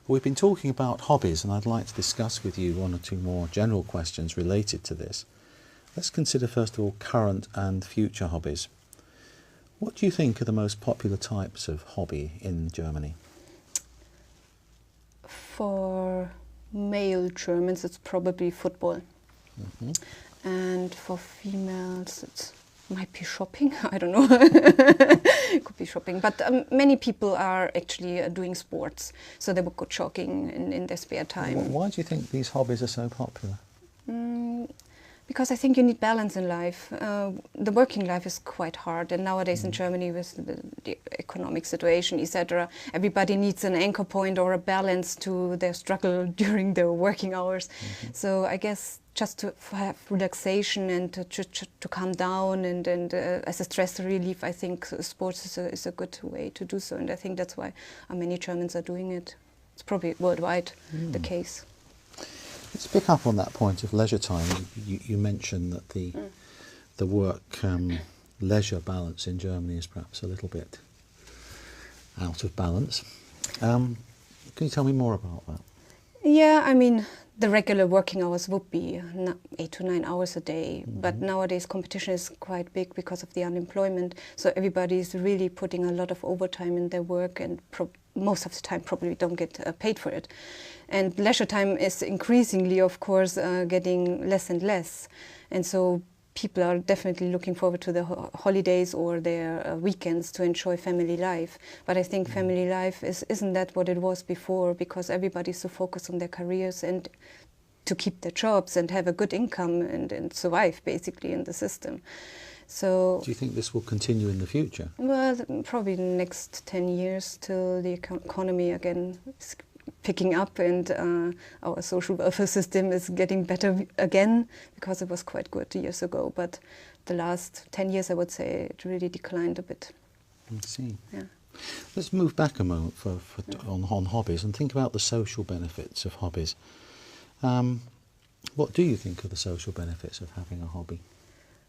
We've been talking about hobbies, and I'd like to discuss with you one or two more general questions related to this. Let's consider first of all current and future hobbies. What do you think are the most popular types of hobby in Germany? For male Germans, it's probably football. Mm-hmm. And for females, it might be shopping. I don't know. It could be shopping. But many people are actually doing sports. So they would go jogging in their spare time. Why do you think these hobbies are so popular? Because I think you need balance in life. The working life is quite hard, and nowadays in Germany with the economic situation, etc., everybody needs an anchor point or a balance to their struggle during their working hours. Mm-hmm. So I guess just to have relaxation and to calm down and as a stress relief, I think sports is a good way to do so, and I think that's why many Germans are doing it. It's probably worldwide the case. Let's pick up on that point of leisure time. You mentioned that the work leisure balance in Germany is perhaps a little bit out of balance. Can you tell me more about that? Yeah, I mean, the regular working hours would be 8 to 9 hours a day, but nowadays competition is quite big because of the unemployment. So everybody is really putting a lot of overtime in their work, and most of the time probably don't get paid for it. And leisure time is increasingly, of course, getting less and less. And so people are definitely looking forward to the holidays or their weekends to enjoy family life. But I think family life isn't that what it was before, because everybody's so focused on their careers and to keep their jobs and have a good income and survive basically in the system. So, do you think this will continue in the future? Well, probably in the next 10 years till the economy again is picking up and our social welfare system is getting better again, because it was quite good years ago. But the last 10 years, I would say, it really declined a bit. I see. Yeah. Let's move back a moment on hobbies and think about the social benefits of hobbies. What do you think are the social benefits of having a hobby?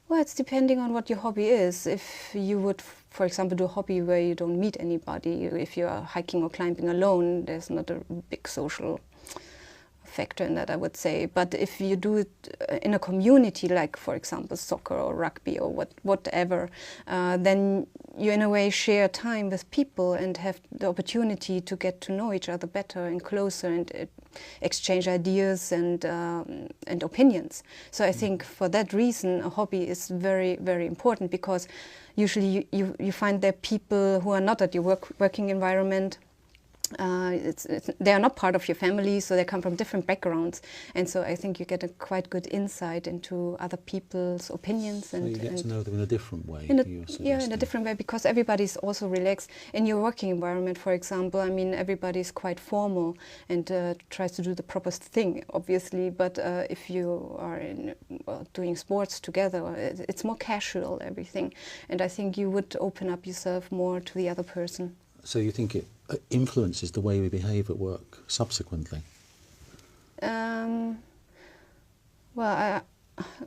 Well, it's depending on what your hobby is. If you would, for example, do a hobby where you don't meet anybody, if you are hiking or climbing alone, there's not a big social factor in that, I would say. But if you do it in a community, like, for example, soccer or rugby or whatever, then you, in a way, share time with people and have the opportunity to get to know each other better and closer and exchange ideas and opinions. So I think for that reason, a hobby is very, very important, because usually you find there people who are not at your working environment. They are not part of your family, so they come from different backgrounds, and so I think you get a quite good insight into other people's opinions. So you get to know them in a different way. Yeah, in a different way, because everybody's also relaxed. In your working environment, for example, I mean, everybody's quite formal and tries to do the proper thing, obviously, but if you are doing sports together, it's more casual, everything, and I think you would open up yourself more to the other person. So you think it influences the way we behave at work subsequently? Well,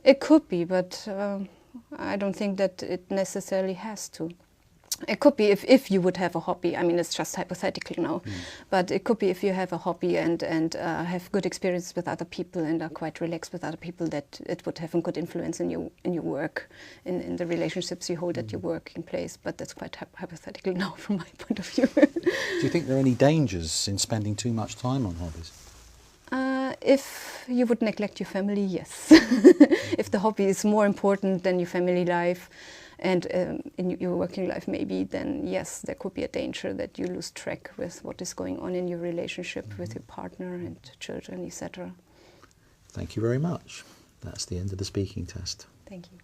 it could be, but I don't think that it necessarily has to. It could be if you would have a hobby. I mean, it's just hypothetical now, but it could be if you have a hobby and have good experience with other people and are quite relaxed with other people, that it would have a good influence in your work, in the relationships you hold at your working place. But that's quite hypothetical now from my point of view. Do you think there are any dangers in spending too much time on hobbies? If you would neglect your family, yes. If the hobby is more important than your family life, and in your working life maybe, then yes, there could be a danger that you lose track with what is going on in your relationship with your partner and children, etc. Thank you very much. That's the end of the speaking test. Thank you.